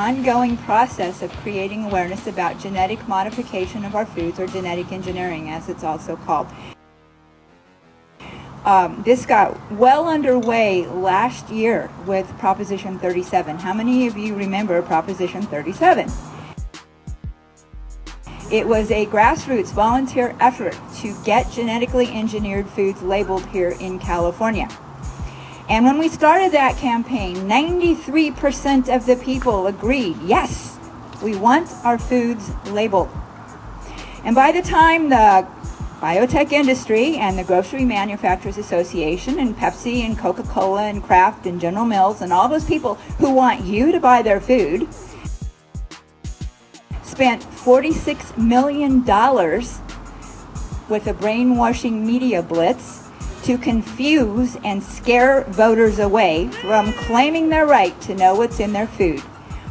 ongoing process of creating awareness about genetic modification of our foods, or genetic engineering as it's also called. This got well underway last year with Proposition 37. How many of you remember Proposition 37? It was a grassroots volunteer effort to get genetically engineered foods labeled here in California. And when we started that campaign, 93% of the people agreed, yes, we want our foods labeled. And by the time the biotech industry and the Grocery Manufacturers Association and Pepsi and Coca-Cola and Kraft and General Mills and all those people who want you to buy their food spent $46 million with a brainwashing media blitz to confuse and scare voters away from claiming their right to know what's in their food.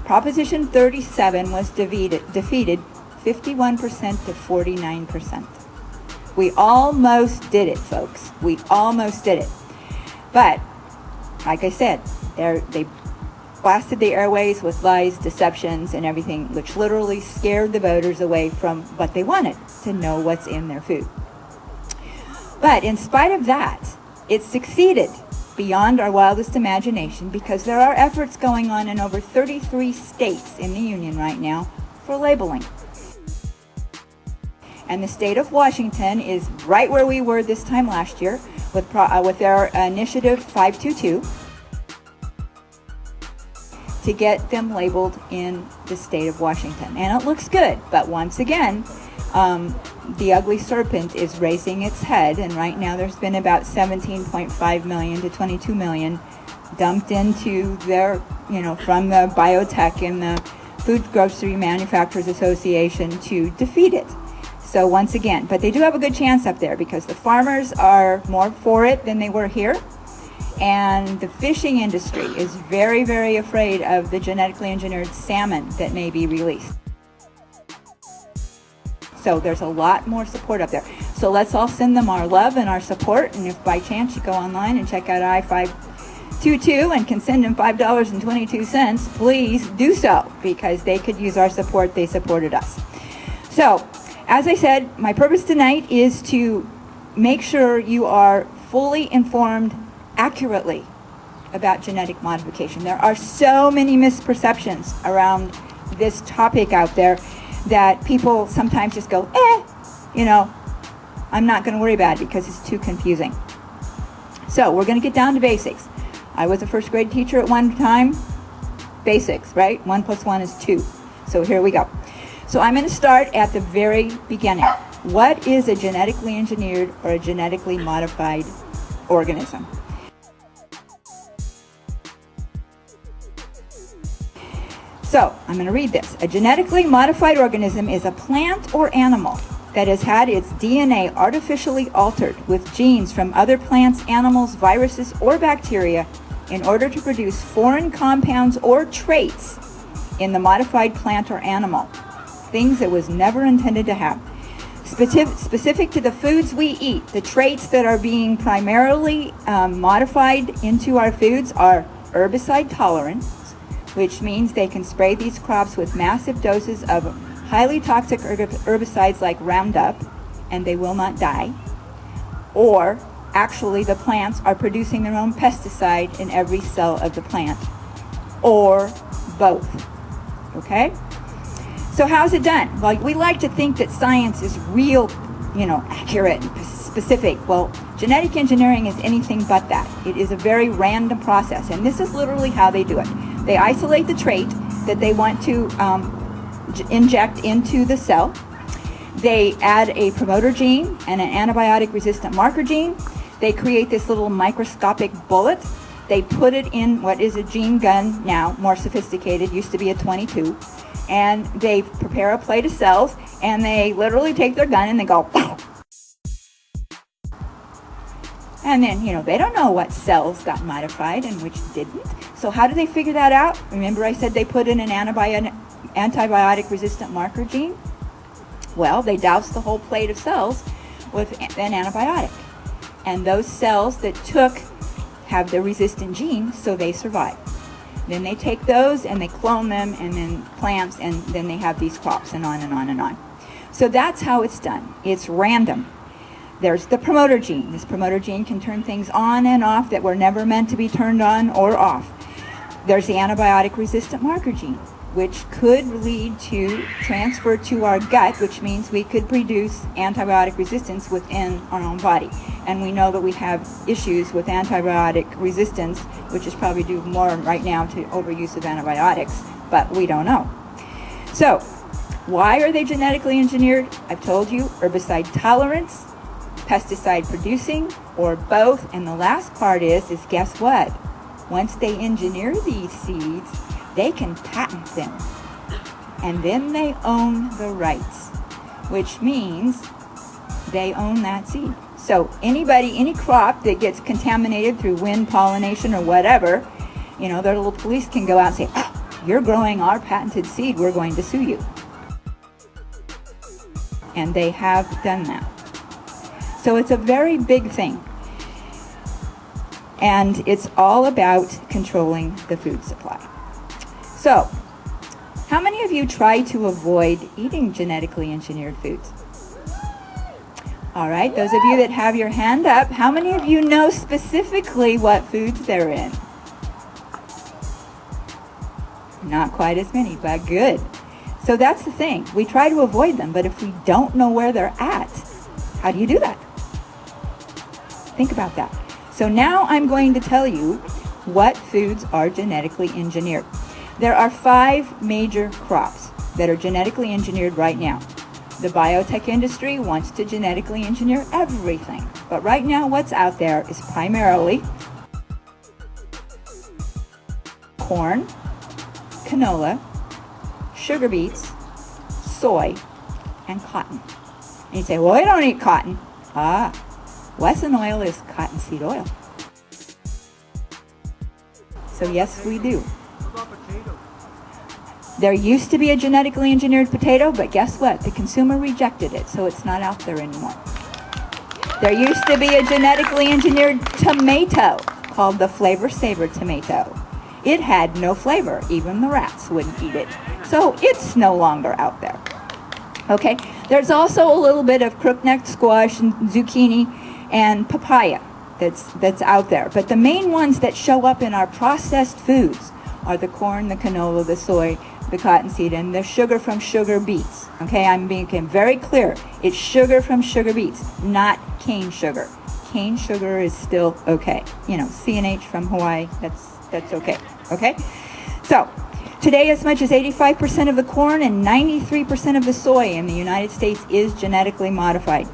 Proposition 37 was defeated 51% to 49%. We almost did it, folks. We almost did it. But, like I said, they blasted the airways with lies, deceptions, and everything, which literally scared the voters away from what they wanted, to know what's in their food. But in spite of that, it succeeded beyond our wildest imagination, because there are efforts going on in over 33 states in the union right now for labeling. And the state of Washington is right where we were this time last year with their initiative 522 to get them labeled in the state of Washington. And it looks good, but once again, the ugly serpent is raising its head, and right now there's been about 17.5 million to 22 million dumped into their, from the biotech and the Food Grocery Manufacturers Association to defeat it. So once again, but they do have a good chance up there because the farmers are more for it than they were here. And the fishing industry is very, very afraid of the genetically engineered salmon that may be released. So there's a lot more support up there. So let's all send them our love and our support. And if by chance you go online and check out I-522 and can send them $5.22, please do so, because they could use our support. They supported us. So, as I said, my purpose tonight is to make sure you are fully informed accurately about genetic modification. There are so many misperceptions around this topic out there that people sometimes just go, I'm not going to worry about it because it's too confusing. So we're going to get down to basics. I was a first grade teacher at one time. Basics, right? 1 + 1 is 2. So here we go. So I'm going to start at the very beginning. What is a genetically engineered or a genetically modified organism? So I'm going to read this. A genetically modified organism is a plant or animal that has had its DNA artificially altered with genes from other plants, animals, viruses, or bacteria in order to produce foreign compounds or traits in the modified plant or animal. Things it was never intended to have. Specific to the foods we eat, the traits that are being primarily modified into our foods are herbicide tolerance, which means they can spray these crops with massive doses of highly toxic herbicides like Roundup, and they will not die. Or, actually, the plants are producing their own pesticide in every cell of the plant. Or both. Okay? So how's it done? Well, we like to think that science is real, accurate and specific. Well, genetic engineering is anything but that. It is a very random process, and this is literally how they do it. They isolate the trait that they want to inject into the cell. They add a promoter gene and an antibiotic-resistant marker gene. They create this little microscopic bullet. They put it in what is a gene gun now, more sophisticated, used to be a 22. And they prepare a plate of cells, and they literally take their gun and they go, pow! And then, they don't know what cells got modified and which didn't. So how do they figure that out? Remember I said they put in an antibiotic-resistant marker gene? Well, they douse the whole plate of cells with an antibiotic. And those cells that have the resistant gene, so they survive. Then they take those and they clone them, and then plants, and then they have these crops, and on and on and on. So that's how it's done. It's random. There's the promoter gene. This promoter gene can turn things on and off that were never meant to be turned on or off. There's the antibiotic resistant marker gene, which could lead to transfer to our gut, which means we could produce antibiotic resistance within our own body. And we know that we have issues with antibiotic resistance, which is probably due more right now to overuse of antibiotics, but we don't know. So, why are they genetically engineered? I've told you, herbicide tolerance, pesticide producing, or both. And the last part is guess what? Once they engineer these seeds, they can patent them. And then they own the rights, which means they own that seed. So any crop that gets contaminated through wind, pollination, or whatever, their little police can go out and say, oh, you're growing our patented seed, we're going to sue you. And they have done that. So it's a very big thing. And it's all about controlling the food supply. So, how many of you try to avoid eating genetically engineered foods? All right, those of you that have your hand up, how many of you know specifically what foods they're in? Not quite as many, but good. So that's the thing. We try to avoid them, but if we don't know where they're at, how do you do that? Think about that. So now I'm going to tell you what foods are genetically engineered. There are 5 major crops that are genetically engineered right now. The biotech industry wants to genetically engineer everything. But right now what's out there is primarily corn, canola, sugar beets, soy, and cotton. And you say, well, I don't eat cotton. Wesson oil is cottonseed oil. So yes, we do. What about potatoes? There used to be a genetically engineered potato, but guess what? The consumer rejected it, so it's not out there anymore. There used to be a genetically engineered tomato called the Flavor Saver tomato. It had no flavor. Even the rats wouldn't eat it. So it's no longer out there. Okay, there's also a little bit of crookneck squash and zucchini and papaya that's out there. But the main ones that show up in our processed foods are the corn, the canola, the soy, the cottonseed, and the sugar from sugar beets. Okay, I'm being very clear. It's sugar from sugar beets, not cane sugar. Cane sugar is still okay. CNH from Hawaii, that's okay. Okay? So, today as much as 85% of the corn and 93% of the soy in the United States is genetically modified.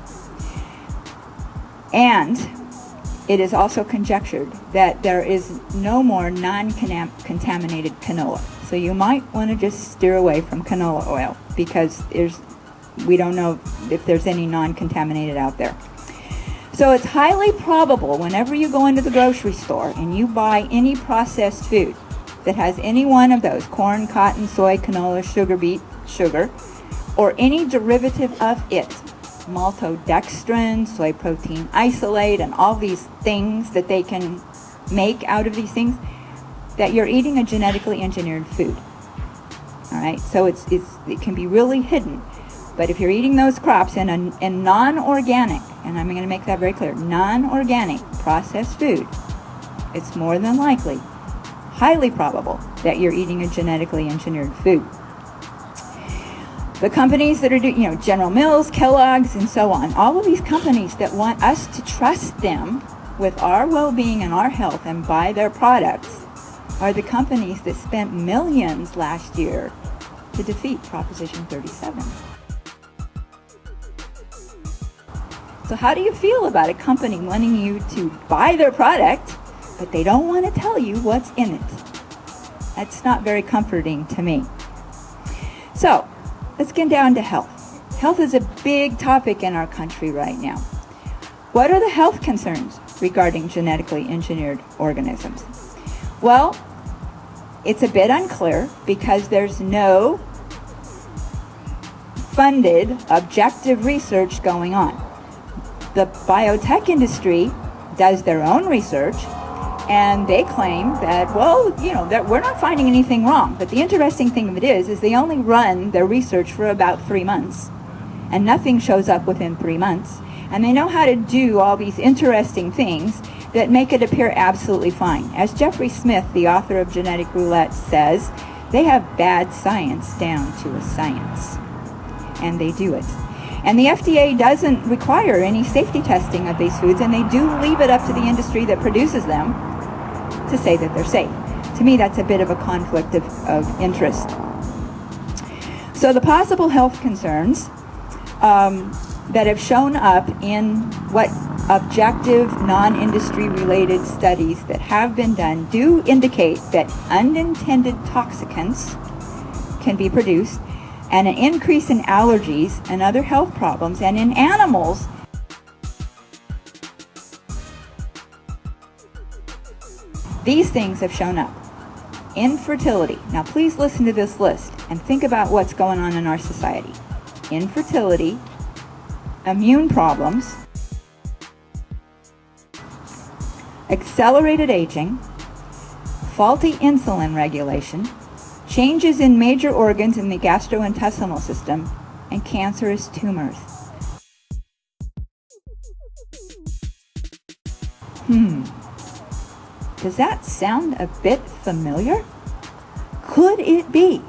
And it is also conjectured that there is no more non-contaminated canola. So you might want to just steer away from canola oil because we don't know if there's any non-contaminated out there. So it's highly probable whenever you go into the grocery store and you buy any processed food that has any one of those, corn, cotton, soy, canola, sugar beet, sugar, or any derivative of it, maltodextrin, soy protein isolate, and all these things that they can make out of these things, that you're eating a genetically engineered food. All right, so it can be really hidden. But if you're eating those crops in non-organic, and I'm going to make that very clear, non-organic processed food, it's more than likely, highly probable, that you're eating a genetically engineered food. The companies that are doing, General Mills, Kellogg's, and so on, all of these companies that want us to trust them with our well-being and our health and buy their products are the companies that spent millions last year to defeat Proposition 37. So how do you feel about a company wanting you to buy their product, but they don't want to tell you what's in it? That's not very comforting to me. So, let's get down to health. Health is a big topic in our country right now. What are the health concerns regarding genetically engineered organisms? Well, it's a bit unclear because there's no funded, objective research going on. The biotech industry does their own research, And they claim that, well, that we're not finding anything wrong. But the interesting thing of it is they only run their research for about 3 months. And nothing shows up within 3 months. And they know how to do all these interesting things that make it appear absolutely fine. As Jeffrey Smith, the author of Genetic Roulette, says, they have bad science down to a science. And they do it. And the FDA doesn't require any safety testing of these foods, and they do leave it up to the industry that produces them to say that they're safe. To me, that's a bit of a conflict of interest. So the possible health concerns that have shown up in what objective, non-industry related studies that have been done do indicate that unintended toxicants can be produced, and an increase in allergies and other health problems. And in animals, these things have shown up. Infertility. Now please listen to this list and think about what's going on in our society. Infertility, immune problems, accelerated aging, faulty insulin regulation, changes in major organs in the gastrointestinal system, and cancerous tumors. Does that sound a bit familiar? Could it be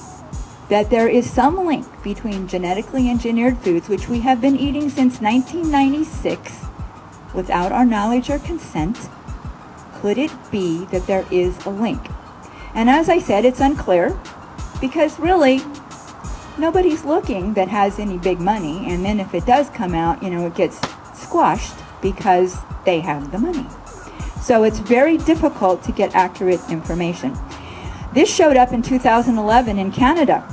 that there is some link between genetically engineered foods, which we have been eating since 1996 without our knowledge or consent? Could it be that there is a link? And as I said, it's unclear, because really nobody's looking that has any big money, and then if it does come out, it gets squashed because they have the money. So it's very difficult to get accurate information. This showed up in 2011 in Canada.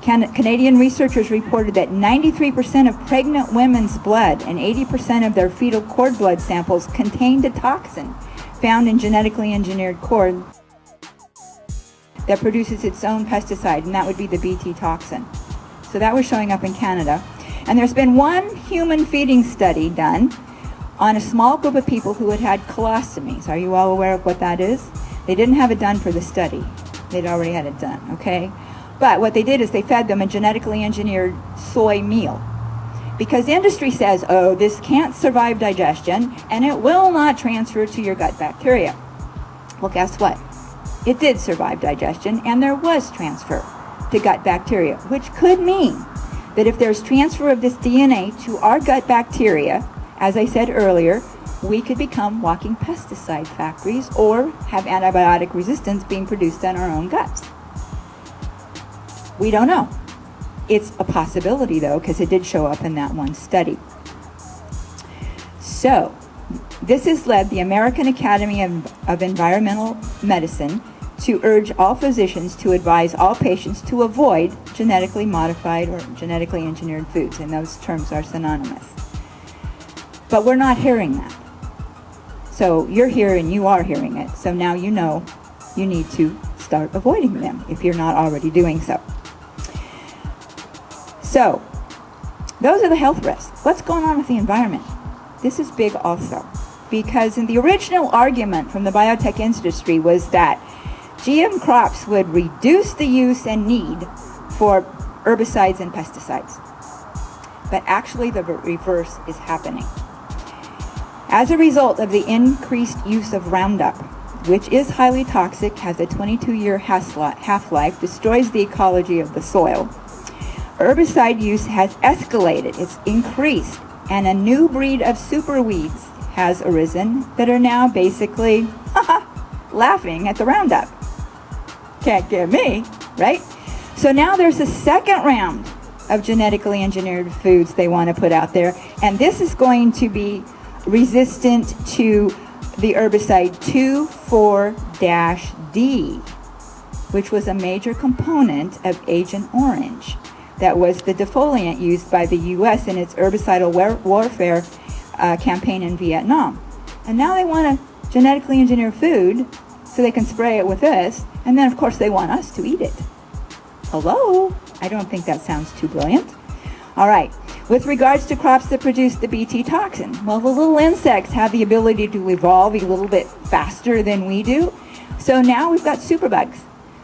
Canadian researchers reported that 93% of pregnant women's blood and 80% of their fetal cord blood samples contained a toxin found in genetically engineered cord that produces its own pesticide, and that would be the Bt toxin. So that was showing up in Canada. And there's been one human feeding study done on a small group of people who had had colostomies. Are you all aware of what that is? They didn't have it done for the study. They'd already had it done, okay? But what they did is they fed them a genetically engineered soy meal. Because industry says, oh, this can't survive digestion, and it will not transfer to your gut bacteria. Well, guess what? It did survive digestion, and there was transfer to gut bacteria, which could mean that if there's transfer of this DNA to our gut bacteria, as I said earlier, we could become walking pesticide factories or have antibiotic resistance being produced in our own guts. We don't know. It's a possibility, though, because it did show up in that one study. So, this has led the American Academy of Environmental Medicine to urge all physicians to advise all patients to avoid genetically modified or genetically engineered foods, and those terms are synonymous. But we're not hearing that. So you're here and you are hearing it. So now you know you need to start avoiding them if you're not already doing so. So those are the health risks. What's going on with the environment? This is big also, because in the original argument from the biotech industry was that GM crops would reduce the use and need for herbicides and pesticides. But actually the reverse is happening. As a result of the increased use of Roundup, which is highly toxic, has a 22-year half-life, destroys the ecology of the soil, herbicide use has escalated, it's increased, and a new breed of superweeds has arisen that are now basically laughing at the Roundup. Can't get me, right? So now there's a second round of genetically engineered foods they want to put out there, and this is going to be resistant to the herbicide 2,4-D, which was a major component of Agent Orange. That was the defoliant used by the U.S. in its herbicidal warfare campaign in Vietnam. And now they want to genetically engineer food so they can spray it with this, and then of course they want us to eat it. Hello? I don't think that sounds too brilliant. All right. With regards to crops that produce the Bt toxin, well, the little insects have the ability to evolve a little bit faster than we do. So now we've got superbugs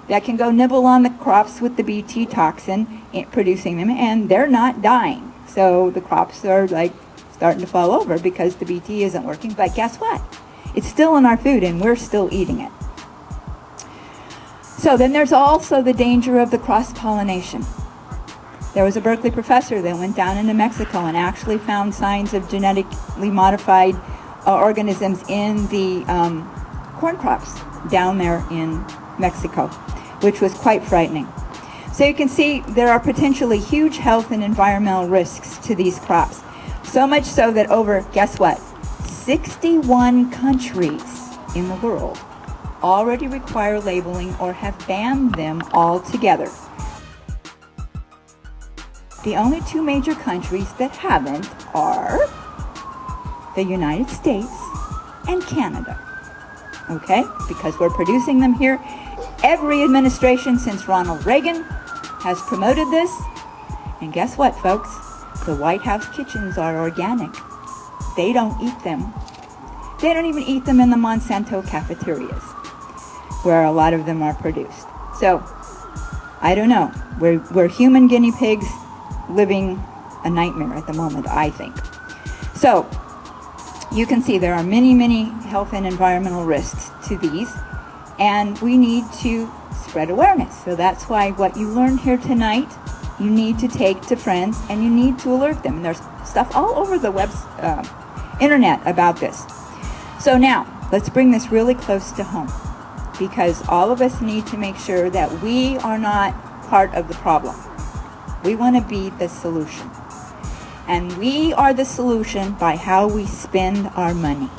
that can go nibble on the crops with the Bt toxin, producing them, and they're not dying. So the crops are like starting to fall over because the Bt isn't working. But guess what? It's still in our food and we're still eating it. So then there's also the danger of the cross-pollination. There was a Berkeley professor that went down into Mexico and actually found signs of genetically modified organisms in the corn crops down there in Mexico, which was quite frightening. So you can see there are potentially huge health and environmental risks to these crops. So much so that over, guess what, 61 countries in the world already require labeling or have banned them altogether. The only two major countries that haven't are the United States and Canada. Okay? Because we're producing them here. Every administration since Ronald Reagan has promoted this. And guess what, folks? The White House kitchens are organic. They don't eat them. They don't even eat them in the Monsanto cafeterias, where a lot of them are produced. So, I don't know. We're human guinea pigs living a nightmare at the moment, I think. So, you can see there are many, many health and environmental risks to these, and we need to spread awareness. So that's why what you learned here tonight, you need to take to friends, and you need to alert them. And there's stuff all over the internet about this. So now, let's bring this really close to home, because all of us need to make sure that we are not part of the problem. We want to be the solution. And we are the solution by how we spend our money.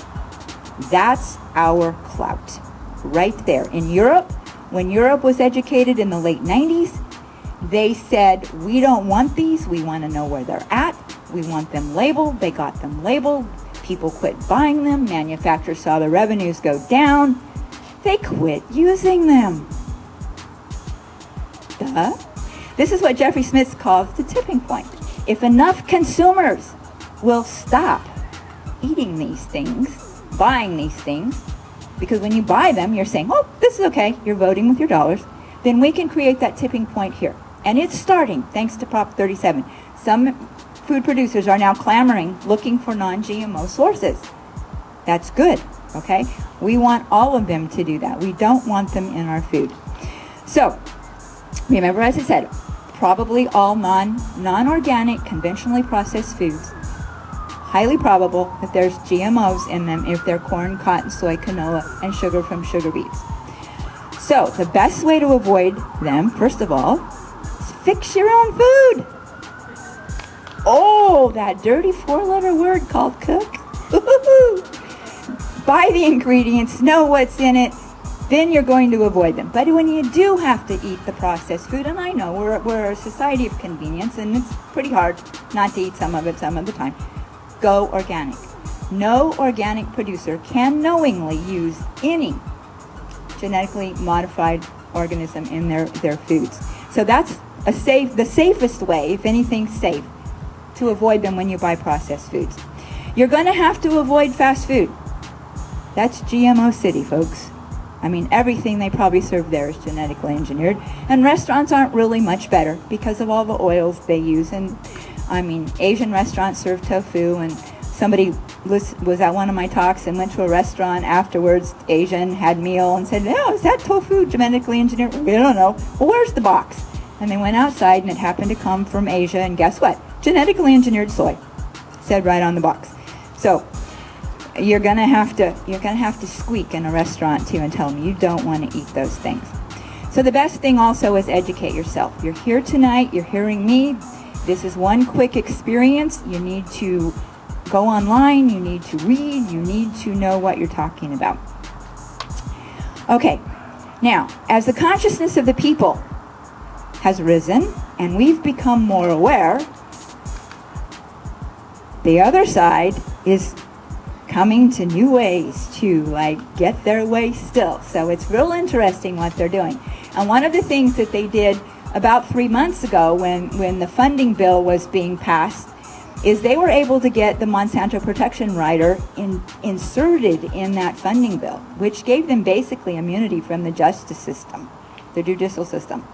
That's our clout. Right there. In Europe, when Europe was educated in the late 90s, they said, we don't want these. We want to know where they're at. We want them labeled. They got them labeled. People quit buying them. Manufacturers saw the revenues go down. They quit using them. Duh. This is what Jeffrey Smith calls the tipping point. If enough consumers will stop eating these things, buying these things, because when you buy them, you're saying, oh, this is okay, you're voting with your dollars, then we can create that tipping point here. And it's starting, thanks to Prop 37. Some food producers are now clamoring, looking for non-GMO sources. That's good, okay? We want all of them to do that. We don't want them in our food. So, remember, as I said, probably all non-organic, conventionally processed foods, highly probable that there's GMOs in them if they're corn, cotton, soy, canola, and sugar from sugar beets. So the best way to avoid them, first of all, is fix your own food. Oh, that dirty 4-letter word called cook. Buy the ingredients, know what's in it, then you're going to avoid them. But when you do have to eat the processed food, and I know we're a society of convenience, and it's pretty hard not to eat some of it some of the time, go organic. No organic producer can knowingly use any genetically modified organism in their foods. So that's the safest way, if anything safe, to avoid them when you buy processed foods. You're going to have to avoid fast food. That's GMO City, folks. I mean, everything they probably serve there is genetically engineered. And restaurants aren't really much better because of all the oils they use. And, I mean, Asian restaurants serve tofu. And somebody was at one of my talks and went to a restaurant afterwards, Asian, had meal, and said, oh, is that tofu genetically engineered? We don't know. Well, where's the box? And they went outside, and it happened to come from Asia. And guess what? Genetically engineered soy. Said right on the box. So you're gonna have to squeak in a restaurant too and tell them you don't want to eat those things. So the best thing also is educate yourself. You're here tonight, you're hearing me. This is one quick experience. You need to go online, you need to read, you need to know what you're talking about. Okay, now, as the consciousness of the people has risen and we've become more aware, the other side is coming to new ways to get their way still. So it's real interesting what they're doing. And one of the things that they did about 3 months ago when the funding bill was being passed, is they were able to get the Monsanto Protection Rider inserted in that funding bill, which gave them basically immunity from the justice system, the judicial system.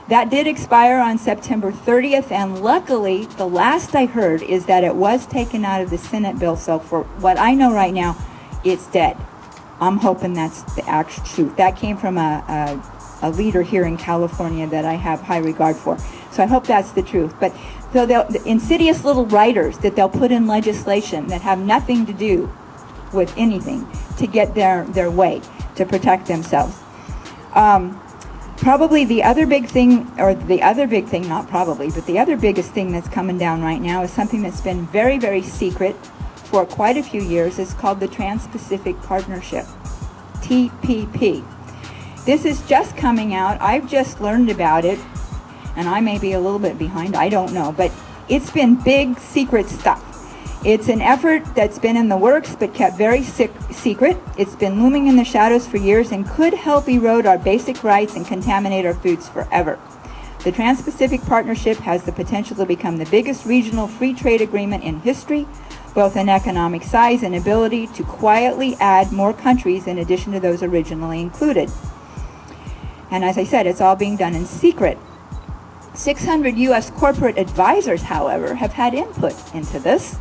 That did expire on September 30th, and luckily, the last I heard is that it was taken out of the Senate bill, so for what I know right now, it's dead. I'm hoping that's the actual truth. That came from a leader here in California that I have high regard for. So I hope that's the truth. But so the insidious little riders that they'll put in legislation that have nothing to do with anything to get their way to protect themselves. Probably the other big thing, not probably, but the other biggest thing that's coming down right now is something that's been very, very secret for quite a few years. It's called the Trans-Pacific Partnership, TPP. This is just coming out. I've just learned about it, and I may be a little bit behind, I don't know, but it's been big secret stuff. It's an effort that's been in the works but kept very secret. It's been looming in the shadows for years and could help erode our basic rights and contaminate our foods forever. The Trans-Pacific Partnership has the potential to become the biggest regional free trade agreement in history, both in economic size and ability to quietly add more countries in addition to those originally included. And as I said, it's all being done in secret. 600 U.S. corporate advisors, however, have had input into this.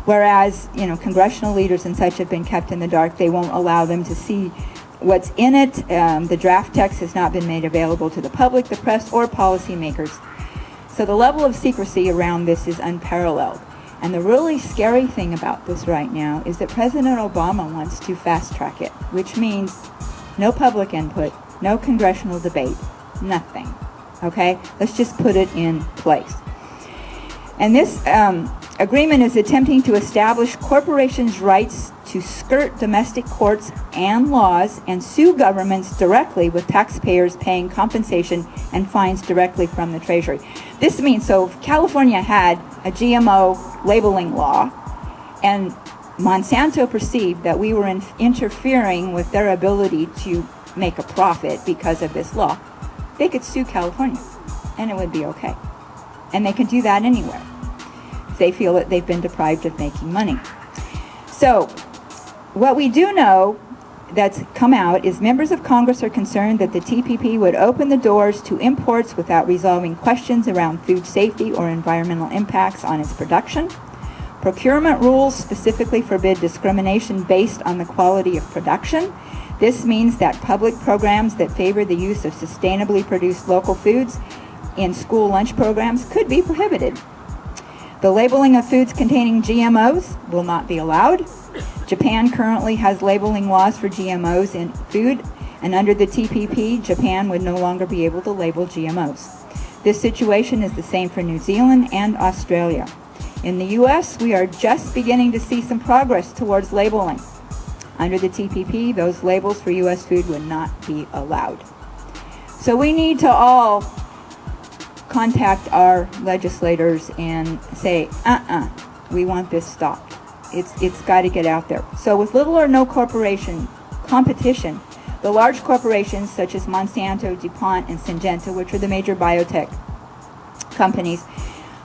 Whereas, congressional leaders and such have been kept in the dark. They won't allow them to see what's in it. The draft text has not been made available to the public, the press, or policymakers. So the level of secrecy around this is unparalleled. And the really scary thing about this right now is that President Obama wants to fast-track it, which means no public input, no congressional debate, nothing. Okay? Let's just put it in place. And this agreement is attempting to establish corporations' rights to skirt domestic courts and laws and sue governments directly, with taxpayers paying compensation and fines directly from the Treasury. This means, so if California had a GMO labeling law and Monsanto perceived that we were interfering with their ability to make a profit because of this law, they could sue California and it would be okay. And they can do that anywhere if they feel that they've been deprived of making money. So what we do know that's come out is members of Congress are concerned that the TPP would open the doors to imports without resolving questions around food safety or environmental impacts on its production. Procurement rules specifically forbid discrimination based on the quality of production. This means that public programs that favor the use of sustainably produced local foods in school lunch programs could be prohibited. The labeling of foods containing GMOs will not be allowed. Japan currently has labeling laws for GMOs in food, and under the TPP, Japan would no longer be able to label GMOs. This situation is the same for New Zealand and Australia. In the U.S., we are just beginning to see some progress towards labeling. Under the TPP, those labels for U.S. food would not be allowed. So we need to all contact our legislators and say, we want this stopped. It's got to get out there. So with little or no competition, the large corporations such as Monsanto, DuPont, and Syngenta, which are the major biotech companies,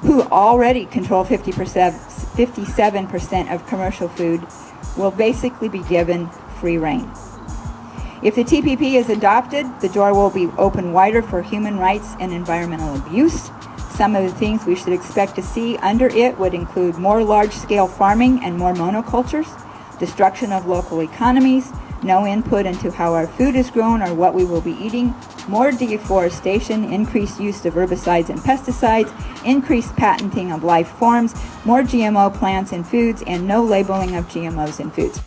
who already control 57% of commercial food, will basically be given free rein. If the TPP is adopted, the door will be open wider for human rights and environmental abuse. Some of the things we should expect to see under it would include more large-scale farming and more monocultures, destruction of local economies, no input into how our food is grown or what we will be eating, more deforestation, increased use of herbicides and pesticides, increased patenting of life forms, more GMO plants in foods, and no labeling of GMOs in foods.